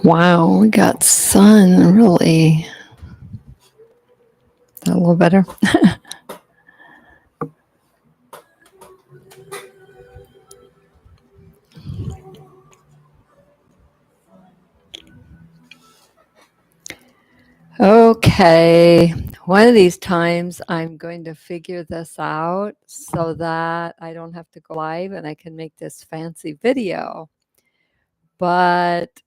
Wow, we got sun really. Is that a little better? Okay. One of these times I'm going to figure this out so that I don't have to go live and I can make this fancy video. But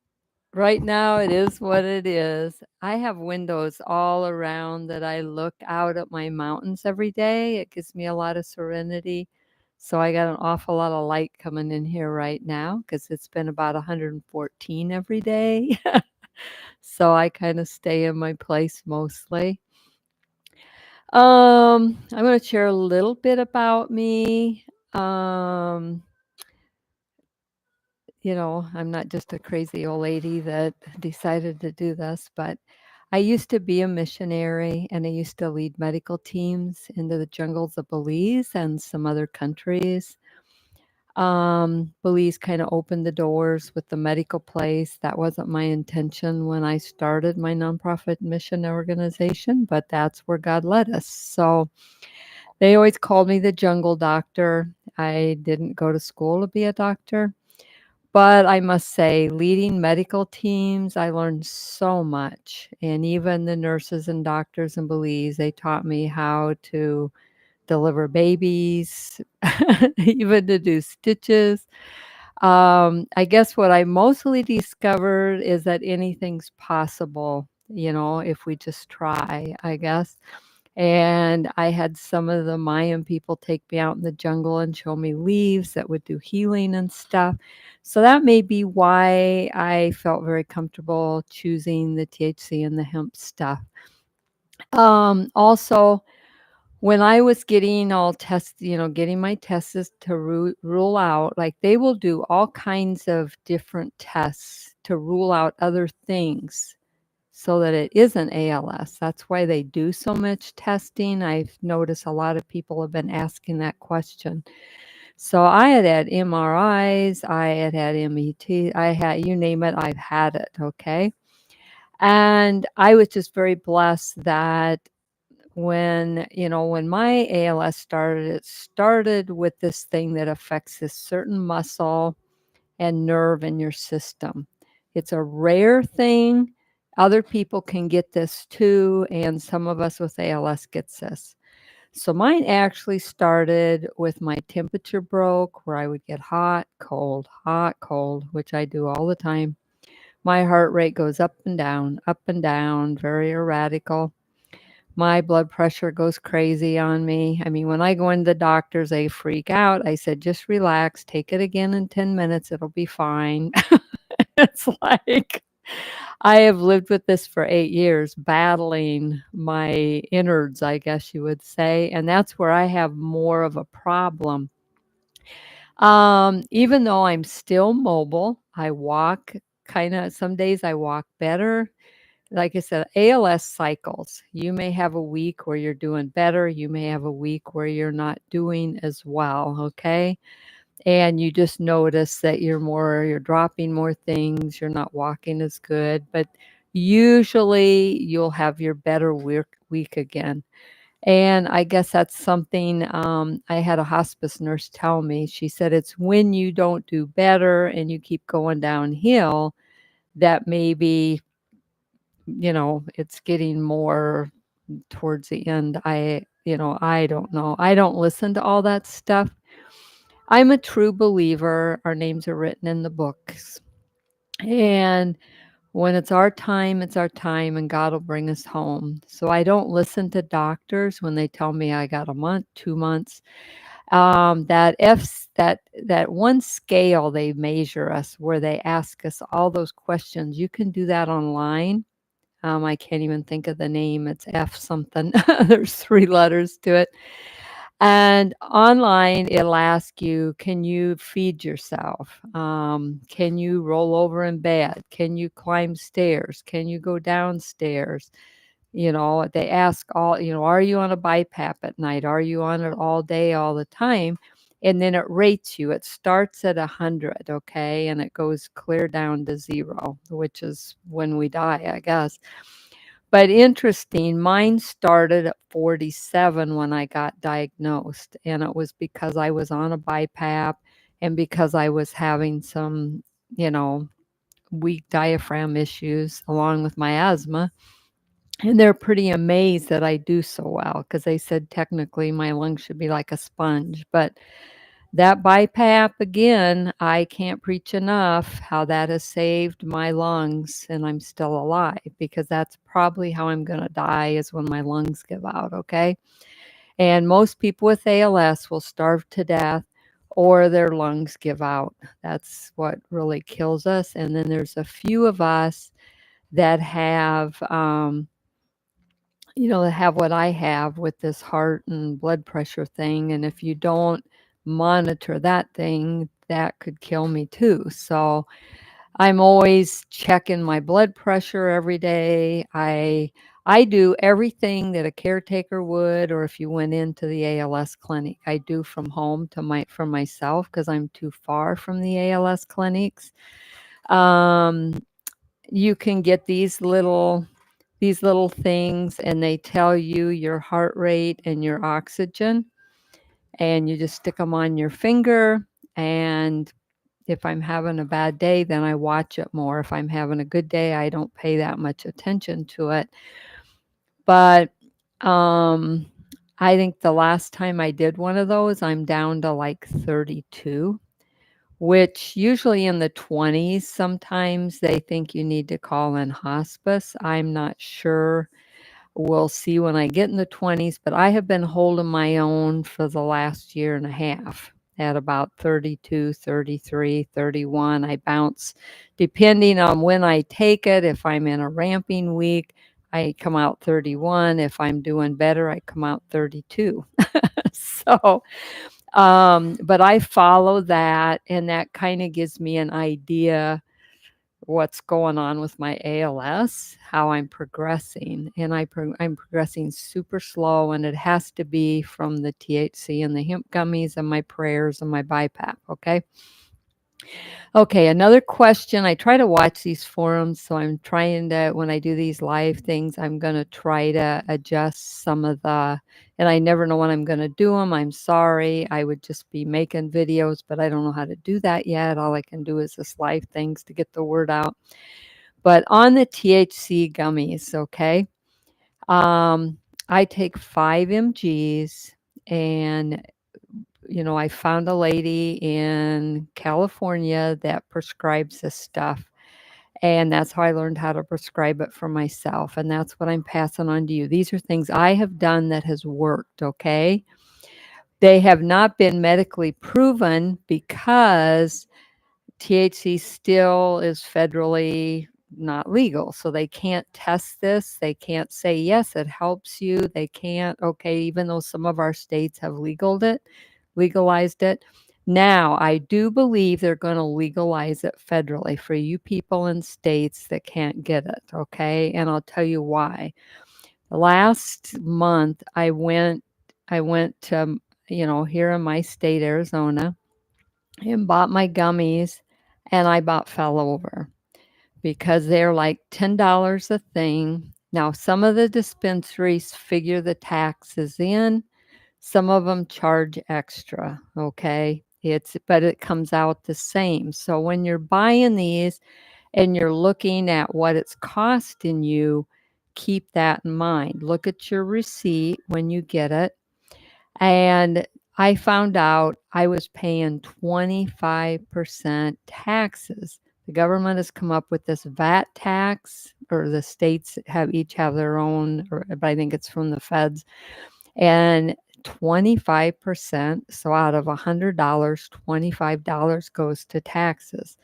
right now it is what it is. I have windows all around that I look out at my mountains every day. It gives me a lot of serenity. So I got an awful lot of light coming in here right now because it's been about 114 every day. So I kind of stay in my place mostly. I'm going to share a little bit about me. Um, I'm not just a crazy old lady that decided to do this, but I used to be a missionary and I used to lead medical teams into the jungles of Belize and some other countries. Belize kind of opened the doors with the medical place. That wasn't my intention when I started my nonprofit mission organization, but that's where God led us. So they always called me the jungle doctor. I didn't go to school to be a doctor. But I must say, leading medical teams, I learned so much. And even the nurses and doctors in Belize, they taught me how to deliver babies, even to do stitches. I guess what I mostly discovered is that anything's possible, if we just try, I guess. And I had some of the Mayan people take me out in the jungle and show me leaves that would do healing and stuff. So that may be why I felt very comfortable choosing the THC and the hemp stuff. Also, when I was getting all tests, getting my tests to rule out, like they will do all kinds of different tests to rule out other things so that it isn't ALS. That's why they do so much testing. I've noticed a lot of people have been asking that question. So I had MRIs, I had MET, I had, you name it, I've had it, okay? And I was just very blessed that when my ALS started, it started with this thing that affects this certain muscle and nerve in your system. It's a rare thing. Other people can get this too, and some of us with ALS gets this. So mine actually started with my temperature broke, where I would get hot, cold, which I do all the time. My heart rate goes up and down, very erratical. My blood pressure goes crazy on me. I mean, when I go into the doctors, they freak out. I said, just relax, take it again in 10 minutes, it'll be fine. It's like I have lived with this for 8 years, battling my innards, I guess you would say, and that's where I have more of a problem. Even though I'm still mobile, I walk kinda some days I walk better. Like I said, ALS cycles. You may have a week where you're doing better, you may have a week where you're not doing as well, okay? And you just notice that you're dropping more things, you're not walking as good, but usually you'll have your better week again. And I guess that's something I had a hospice nurse tell me. She said it's when you don't do better and you keep going downhill that maybe, it's getting more towards the end. I don't know. I don't listen to all that stuff. I'm a true believer. Our names are written in the books. And when it's our time, and God will bring us home. So I don't listen to doctors when they tell me I got a month, 2 months. That one scale they measure us, where they ask us all those questions, you can do that online. I can't even think of the name. It's F something. There's 3 letters to it. And online, it'll ask you, can you feed yourself? Can you roll over in bed? Can you climb stairs? Can you go downstairs? They ask all, are you on a BiPAP at night? Are you on it all day, all the time? and then it rates you. It starts at 100, okay, and it goes clear down to 0, which is when we die, I guess. But interesting, mine started at 47 when I got diagnosed, and it was because I was on a BiPAP and because I was having some, you know, weak diaphragm issues along with my asthma. And they're pretty amazed that I do so well because they said technically my lungs should be like a sponge. But that BiPAP, again, I can't preach enough how that has saved my lungs and I'm still alive, because that's probably how I'm going to die, is when my lungs give out, okay? And most people with ALS will starve to death or their lungs give out. That's what really kills us. And then there's a few of us that have, that have what I have with this heart and blood pressure thing. And if you don't monitor that thing, that could kill me too. So I'm always checking my blood pressure every day. I do everything that a caretaker would, or if you went into the ALS clinic, I do from home from myself, because I'm too far from the ALS clinics. Um, you can get these little things, and they tell you your heart rate and your oxygen, and you just stick them on your finger. And if I'm having a bad day, then I watch it more. If I'm having a good day, I don't pay that much attention to it. But um, I think the last time I did one of those, I'm down to like 32, which usually in the 20s, sometimes they think you need to call in hospice. I'm not sure. We'll see when I get in the 20s, but I have been holding my own for the last year and a half at about 32, 33, 31. I bounce depending on when I take it. If I'm in a ramping week, I come out 31. If I'm doing better, I come out 32. So, but I follow that, and that kind of gives me an idea what's going on with my ALS, how I'm progressing, and I'm progressing super slow, and it has to be from the THC and the hemp gummies and my prayers and my BiPAP, okay? Okay, another question. I try to watch these forums, so I'm trying to, when I do these live things, I'm going to try to adjust some of and I never know when I'm going to do them. I'm sorry. I would just be making videos, but I don't know how to do that yet. All I can do is this live things to get the word out. But on the THC gummies, okay, I take 5 mgs, and I found a lady in California that prescribes this stuff. And that's how I learned how to prescribe it for myself. And that's what I'm passing on to you. These are things I have done that has worked, okay? They have not been medically proven because THC still is federally not legal. So they can't test this. They can't say, yes, it helps you. They can't, okay, even though some of our states have legalized it. Now, I do believe they're going to legalize it federally for you people in states that can't get it, okay? And I'll tell you why. Last month, I went to, here in my state, Arizona, and bought my gummies, and I about fell over because they're like $10 a thing. Now, some of the dispensaries figure the taxes in. Some of them charge extra, okay? But it comes out the same. So when you're buying these and you're looking at what it's costing you, keep that in mind. Look at your receipt when you get it. And I found out I was paying 25% taxes. The government has come up with this VAT tax, or the states each have their own, but I think it's from the feds. And 25%, so out of $100, $25 goes to taxes.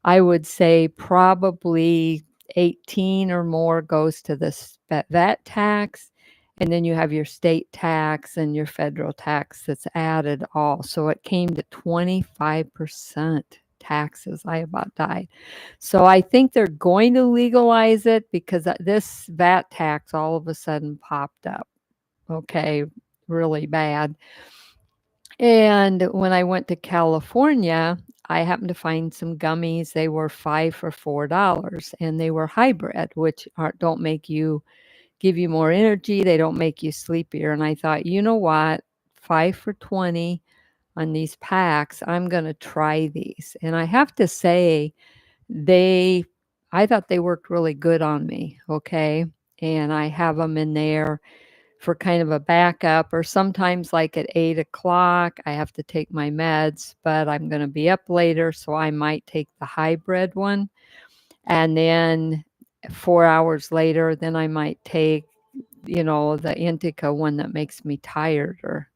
I would say probably 18 or more goes to the VAT tax, and then you have your state tax and your federal tax that's added all. So it came to 25% taxes. I about died. So I think they're going to legalize it because this VAT tax all of a sudden popped up. Okay, really bad. And when I went to California, I happened to find some gummies. They were 5 for $4, and they were hybrid, which don't make you give you more energy, they don't make you sleepier, and I thought, "You know what? 5 for 20 on these packs, I'm gonna try these." And I have to say, they I thought they worked really good on me, okay? And I have them in there for kind of a backup, or sometimes, like, at 8 o'clock, I have to take my meds, but I'm gonna be up later, so I might take the hybrid one, and then 4 hours later, then I might take, the indica one that makes me tired or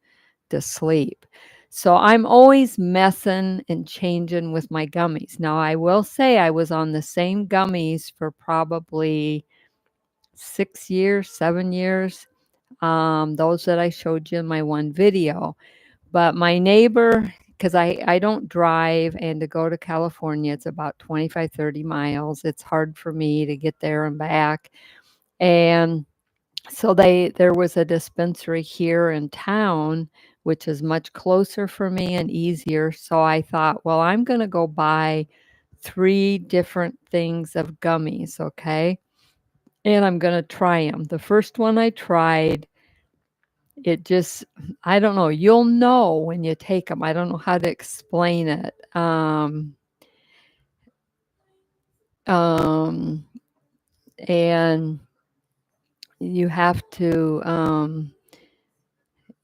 to sleep. So I'm always messing and changing with my gummies. Now, I will say I was on the same gummies for probably 6 years, 7 years, those that I showed you in my one video. But my neighbor, because I don't drive, and to go to California, it's about 25, 30 miles. It's hard for me to get there and back. And so there was a dispensary here in town, which is much closer for me and easier. So I thought, well, I'm going to go buy 3 different things of gummies, okay? And I'm going to try them. The first one I tried, it just, I don't know. You'll know when you take them. I don't know how to explain it. Um, and you have to,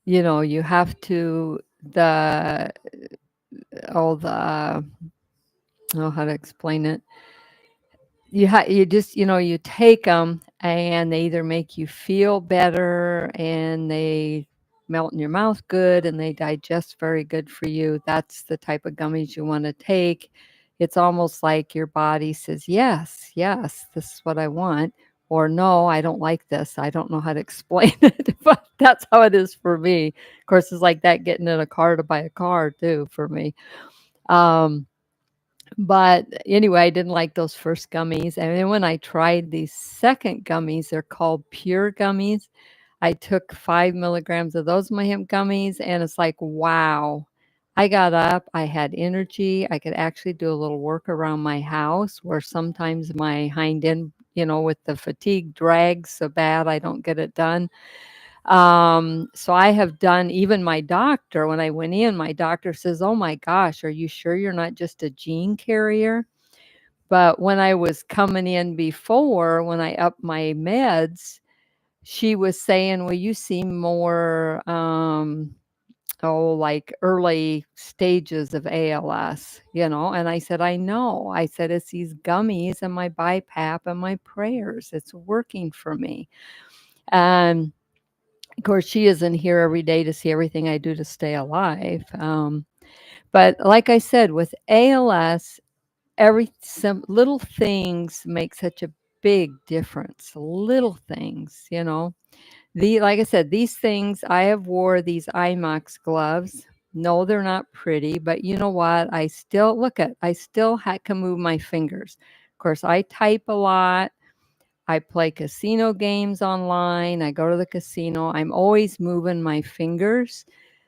you have to the oh the oh how to explain it. You just, you take them, and they either make you feel better, and they melt in your mouth good, and they digest very good for you. That's the type of gummies you want to take. It's almost like your body says, yes, yes, this is what I want, or no, I don't like this. I don't know how to explain it, but that's how it is for me. Of course, it's like that getting in a car to buy a car too for me. um but anyway, I didn't like those first gummies, and then when I tried these second gummies, they're called pure gummies. I took 5 milligrams of those, my hemp gummies, and it's like, wow. I got up, I had energy, I could actually do a little work around my house, where sometimes my hind end, with the fatigue drags so bad I don't get it done. So I have done, even my doctor, when I went in, my doctor says, "Oh my gosh, are you sure you're not just a gene carrier?" But when I was coming in before, when I upped my meds, she was saying, "Well, you seem more, like early stages of ALS, And I said, "I know." I said, "It's these gummies and my BiPAP and my prayers. It's working for me." And of course, she isn't here every day to see everything I do to stay alive. But like I said, with ALS, some little things make such a big difference. Little things. Like I said, these things, I have wore these IMAX gloves. No, they're not pretty, but you know what? I still can move my fingers. Of course, I type a lot. I play casino games online. I go to the casino. I'm always moving my fingers.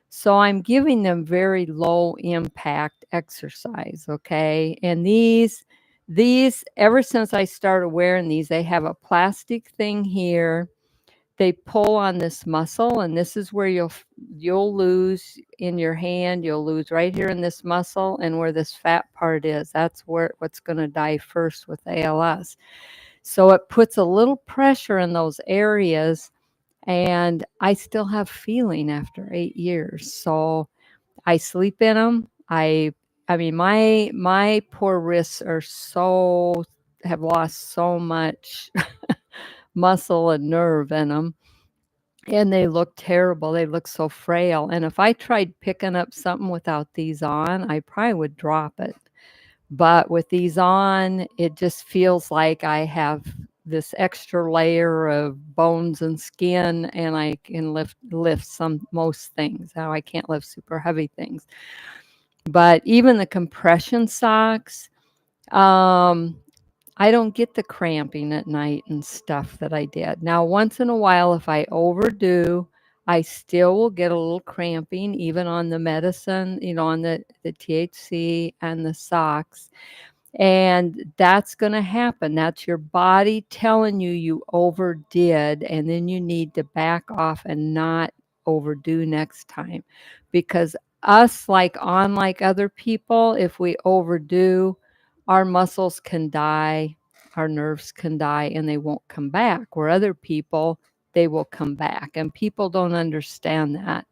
So I'm giving them very low impact exercise, okay? And these ever since I started wearing these, they have a plastic thing here. They pull on this muscle, and this is where you'll lose in your hand. You'll lose right here in this muscle, and where this fat part is. That's what's going to die first with ALS. So it puts a little pressure in those areas, and I still have feeling after 8 years. So I sleep in them. I mean, my poor wrists have lost so much muscle and nerve in them, and they look terrible. They look so frail. And if I tried picking up something without these on, I probably would drop it. But with these on, it just feels like I have this extra layer of bones and skin, and I can lift most things. Now I can't lift super heavy things. But even the compression socks, um, I don't get the cramping at night and stuff that I did. Now, once in a while, if I overdo, I still will get a little cramping even on the medicine, on the THC and the socks. And that's going to happen. That's your body telling you overdid, and then you need to back off and not overdo next time. Because us, like other people, if we overdo, our muscles can die, our nerves can die, and they won't come back. Where other people, they will come back. And people don't understand that.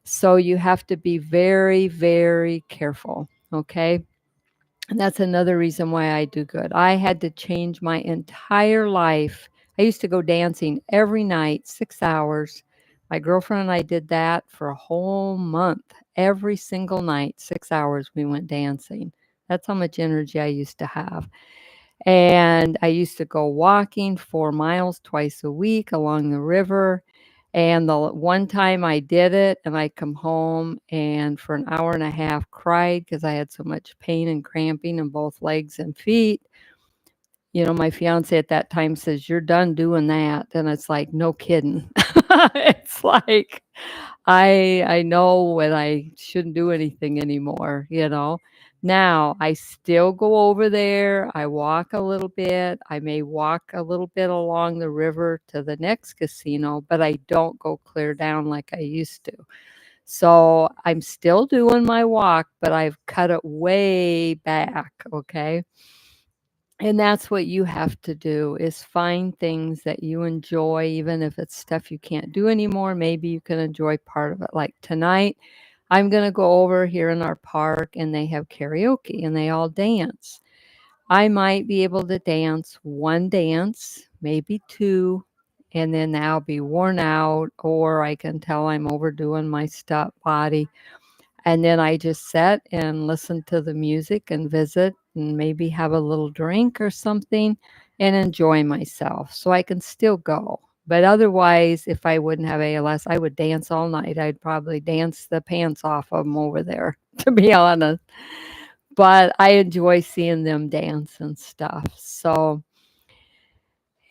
So you have to be very, very careful. Okay. And that's another reason why I do good. I had to change my entire life. I used to go dancing every night, 6 hours. My girlfriend and I did that for a whole month. Every single night, 6 hours, we went dancing. That's how much energy I used to have. And I used to go walking 4 miles twice a week along the river. And the one time I did it, and I come home and for an hour and a half cried because I had so much pain and cramping in both legs and feet. My fiance at that time says, "You're done doing that." And it's like, no kidding. It's like, I know when I shouldn't do anything anymore. Now, I still go over there, I walk a little bit, I may walk a little bit along the river to the next casino, but I don't go clear down like I used to. So, I'm still doing my walk, but I've cut it way back, okay? And that's what you have to do is find things that you enjoy, even if it's stuff you can't do anymore. Maybe you can enjoy part of it. Like tonight, I'm going to go over here in our park and they have karaoke and they all dance. I might be able to dance one dance, maybe two, and then I'll be worn out, or I can tell I'm overdoing my body. And then I just sit and listen to the music and visit and maybe have a little drink or something and enjoy myself so I can still go. But otherwise, if I wouldn't have ALS, I would dance all night. I'd probably dance the pants off of them over there, to be honest. But I enjoy seeing them dance and stuff. So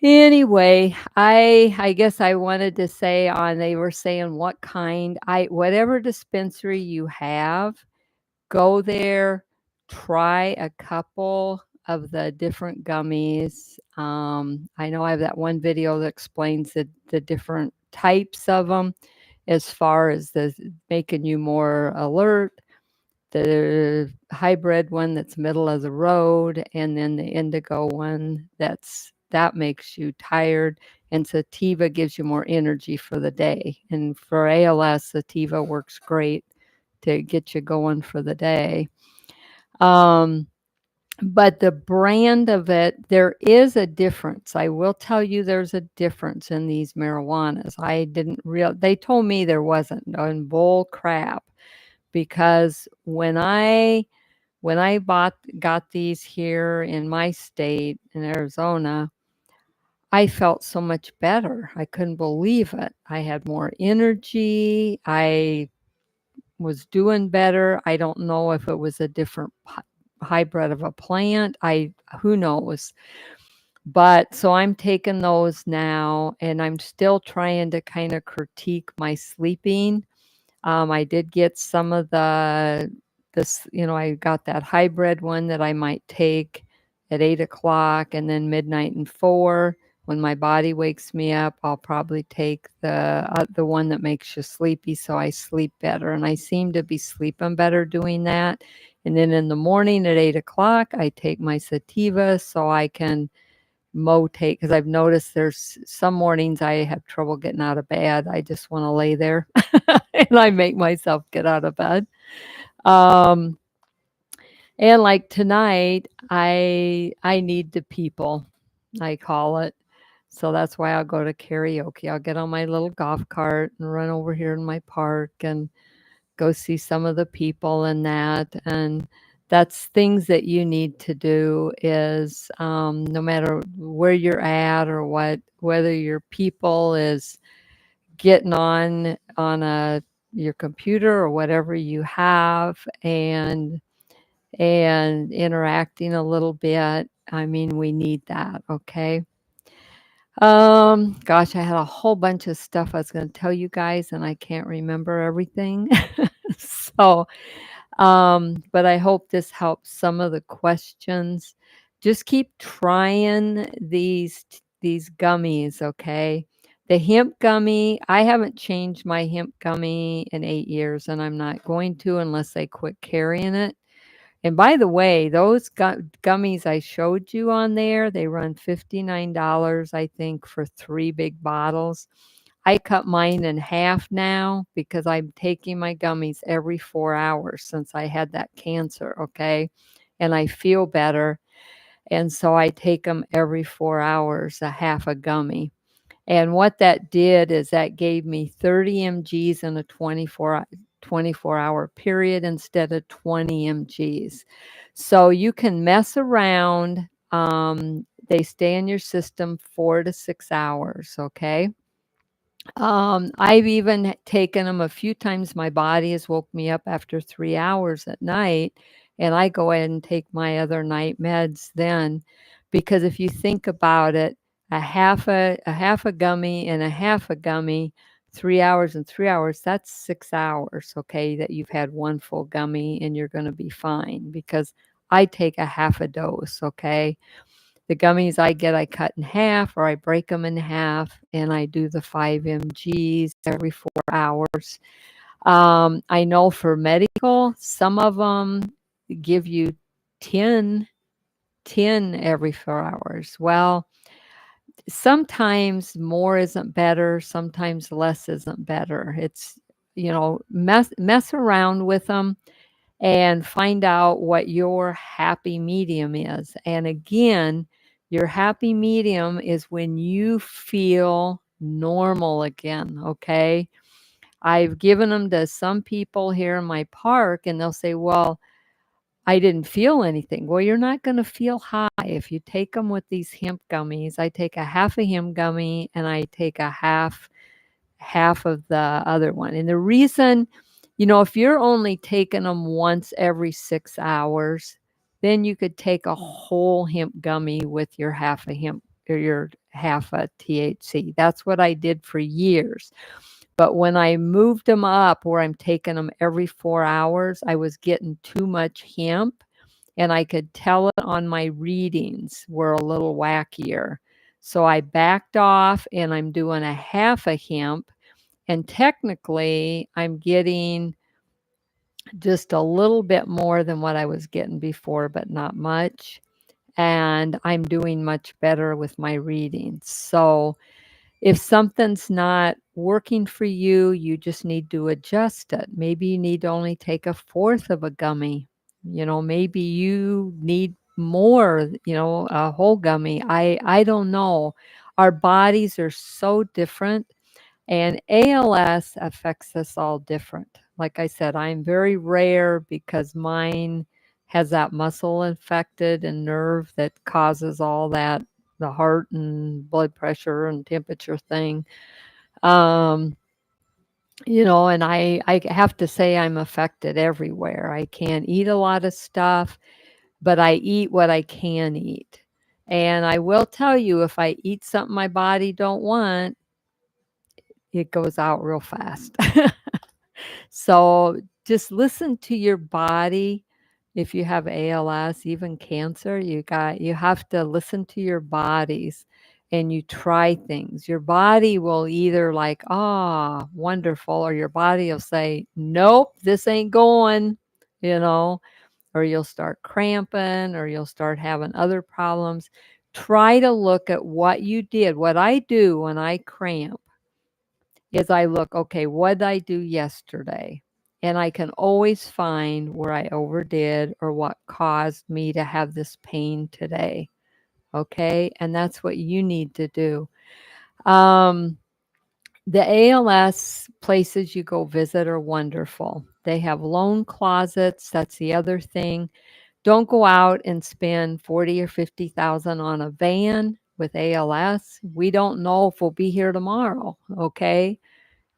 anyway, I guess I wanted to say on they were saying what kind I whatever dispensary you have, go there, try a couple of the different gummies. I know I have that one video that explains the different types of them as far as the making you more alert, the hybrid one that's middle of the road, and then the indigo one that makes you tired, and sativa gives you more energy for the day. And for ALS, sativa works great to get you going for the day. Um, but the brand of it, there is a difference. I will tell you there's a difference in these marijuanas. I didn't real they told me there wasn't, and bull crap, because when I got these here in my state in Arizona, I felt so much better. I couldn't believe it. I had more energy. I was doing better. I don't know if it was a different hybrid of a plant. Who knows? But so I'm taking those now and I'm still trying to kind of critique my sleeping. I did get some of I got that hybrid one that I might take at 8 o'clock and then midnight and 4. When my body wakes me up, I'll probably take the one that makes you sleepy so I sleep better. And I seem to be sleeping better doing that. And then in the morning at 8 o'clock, I take my sativa so I can motate, because I've noticed there's some mornings I have trouble getting out of bed. I just want to lay there and I make myself get out of bed. Um, and like tonight, I need the people, I call it. So that's why I'll go to karaoke. I'll get on my little golf cart and run over here in my park and go see some of the people and that. And that's things that you need to do is no matter where you're at or whether your people is getting on your computer or whatever you have and interacting a little bit. I mean, we need that, okay? Gosh, I had a whole bunch of stuff I was gonna tell you guys, and I can't remember everything. So, but I hope this helps some of the questions. Just keep trying these gummies, okay? The hemp gummy, I haven't changed my hemp gummy in 8 years, and I'm not going to unless they quit carrying it. And by the way, those gummies I showed you on there, they run $59, I think, for 3 big bottles. I cut mine in half now because I'm taking my gummies every 4 hours since I had that cancer, okay? And I feel better, and so I take them every 4 hours, a half a gummy. And what that did is that gave me 30 mgs in a 24-hour period instead of 20 mgs. So you can mess around. They stay in your system 4 to 6 hours, okay? I've even taken them a few times. My body has woke me up after 3 hours at night, and I go ahead and take my other night meds then, because if you think about it, a half a gummy and a half a gummy, 3 hours and 3 hours, that's 6 hours, okay, that you've had one full gummy and you're gonna be fine because I take a half a dose, okay? The gummies I get, I cut in half or I break them in half, and I do the 5 mgs every 4 hours. I know for medical, some of them give you 10 10 every 4 hours. Well, sometimes more isn't better, sometimes less isn't better. It's, mess around with them and find out what your happy medium is. And again, your happy medium is when you feel normal again, okay? I've given them to some people here in my park, and they'll say, "Well, I didn't feel anything." Well, you're not going to feel high if you take them with these hemp gummies. I take a half a hemp gummy and I take a half of the other one. And the reason, if you're only taking them once every 6 hours, then you could take a whole hemp gummy with your half a hemp or your half a THC. That's what I did for years. But when I moved them up where I'm taking them every 4 hours, I was getting too much hemp, and I could tell it on my readings were a little wackier. So I backed off and I'm doing a half a hemp, and technically, I'm getting just a little bit more than what I was getting before, but not much. And I'm doing much better with my readings. So if something's not working for you, you just need to adjust it. Maybe you need to only take a fourth of a gummy. Maybe you need more, a whole gummy. I don't know. Our bodies are so different. And ALS affects us all different. Like I said, I'm very rare because mine has that muscle infected and nerve that causes all that, the heart and blood pressure and temperature thing. Um, and I have to say I'm affected everywhere. I can't eat a lot of stuff, but I eat what I can eat. And I will tell you, if I eat something my body don't want, it goes out real fast. So just listen to your body. If you have ALS, even cancer, you have to listen to your bodies and you try things. Your body will either like, "Ah, wonderful," or your body will say, "Nope, this ain't going," you know, or you'll start cramping or you'll start having other problems. Try to look at what you did. What I do when I cramp is I look, okay, what did I do yesterday? And I can always find where I overdid or what caused me to have this pain today. Okay. And that's what you need to do. Um, the ALS places you go visit are wonderful. They have loan closets. That's the other thing. Don't go out and spend 40 or 50,000 on a van with ALS. We don't know if we'll be here tomorrow. Okay.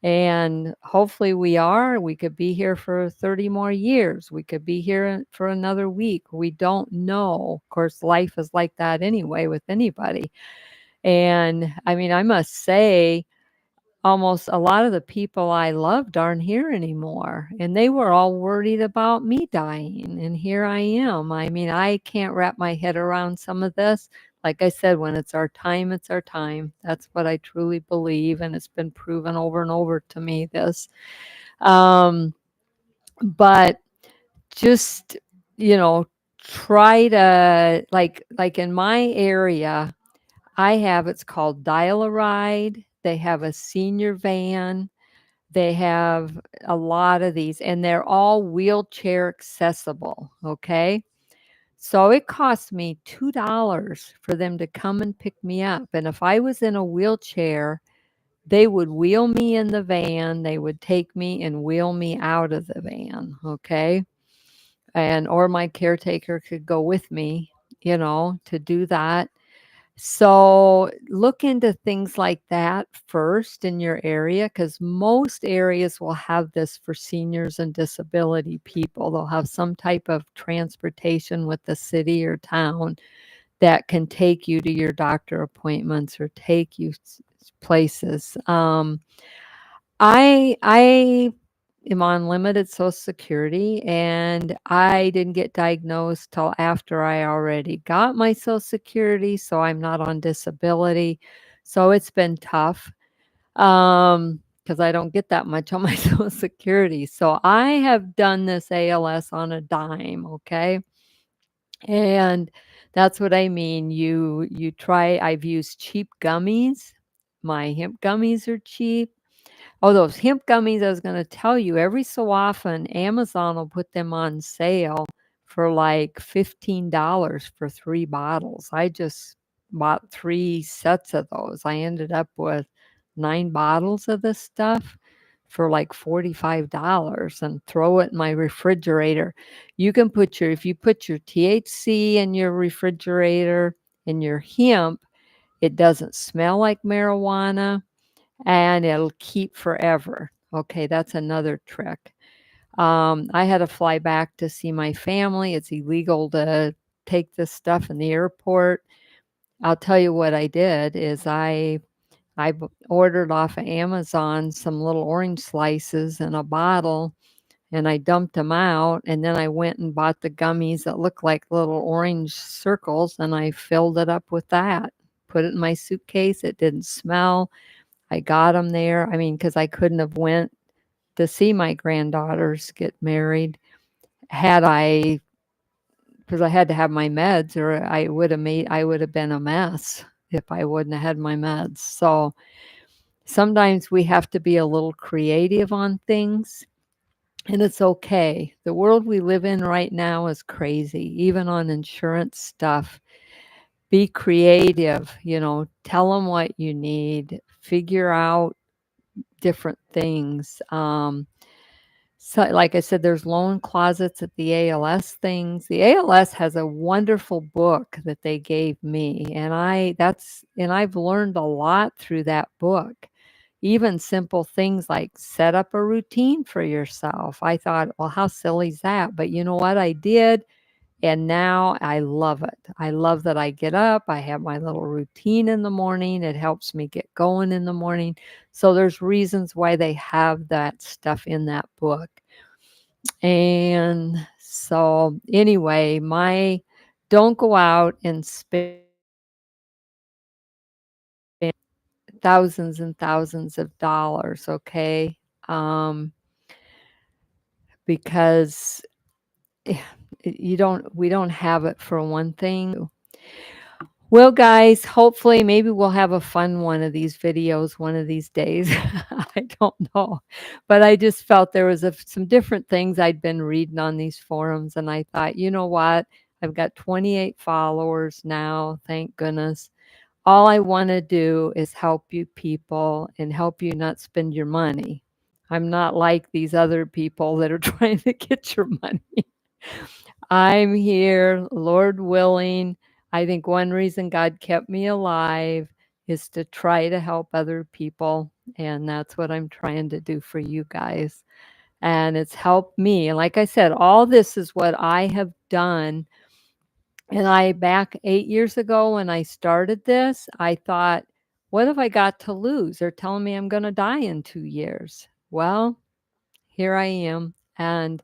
And hopefully we are. We could be here for 30 more years. We could be here for another week. We don't know. Of course, life is like that anyway with anybody. And I mean, I must say, almost a lot of the people I loved aren't here anymore, and they were all worried about me dying, and here I am. I mean, I can't wrap my head around some of this. Like I said, when it's our time, it's our time. That's what I truly believe, and it's been proven over and over to me this. Um, but just, you know, try to like in my area, I have it's called Dial a Ride. They have a senior van. They have a lot of these, and they're all wheelchair accessible, okay? So it cost me $2 for them to come and pick me up, and if I was in a wheelchair, they would wheel me in the van, they would take me and wheel me out of the van, okay? And or my caretaker could go with me, to do that. So look into things like that first in your area because most areas will have this for seniors and disability people. They'll have some type of transportation with the city or town that can take you to your doctor appointments or take you places. I am on limited Social Security, and I didn't get diagnosed till after I already got my Social Security, so I'm not on disability. So it's been tough, because I don't get that much on my Social Security. So I have done this ALS on a dime, okay? And that's what I mean. You try I've used cheap gummies. My hemp gummies are cheap. Oh, those hemp gummies, I was gonna tell you, every so often, Amazon will put them on sale for, like, $15 for 3 bottles. I just bought 3 sets of those. I ended up with 9 bottles of this stuff for, like, $45 and throw it in my refrigerator. You can put your if you put your THC in your refrigerator and your hemp, it doesn't smell like marijuana and it'll keep forever. Okay, that's another trick. I had to fly back to see my family. It's illegal to take this stuff in the airport. I'll tell you what I did is I ordered off of Amazon some little orange slices in a bottle and I dumped them out and then I went and bought the gummies that look like little orange circles and I filled it up with that. Put it in my suitcase. It didn't smell. I got them there. I mean, because I couldn't have went to see my granddaughters get married had I because I had to have my meds or I would have been a mess if I wouldn't have had my meds. So sometimes we have to be a little creative on things and it's okay. The world we live in right now is crazy, even on insurance stuff. Be creative, tell them what you need, figure out different things. So, like I said, there's loan closets at the ALS things. The ALS has a wonderful book that they gave me, and I've learned a lot through that book. Even simple things like set up a routine for yourself. I thought, well, how silly is that? But you know what? I did. And now I love it. I love that I get up, I have my little routine in the morning, it helps me get going in the morning. So there's reasons why they have that stuff in that book. And so anyway, my don't go out and spend thousands and thousands of dollars, okay? Because you don't we don't have it for one thing. Well, guys, hopefully, maybe we'll have a fun one of these videos one of these days. I don't know. But I just felt there was some different things I'd been reading on these forums, and I thought, you know what? I've got 28 followers now, thank goodness. All I want to do is help you people and help you not spend your money. I'm not like these other people that are trying to get your money. I'm here, Lord willing. I think one reason God kept me alive is to try to help other people. And that's what I'm trying to do for you guys. And it's helped me. And like I said, all this is what I have done And back 8 years ago when I started this, I thought, "What have I got to lose? They're telling me I'm gonna die in 2 years." Well, here I am, and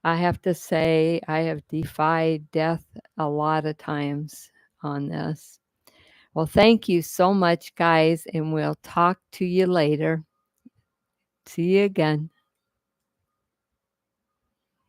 I have to say I have defied death a lot of times on this. Well, thank you so much, guys, and we'll talk to you later. See you again.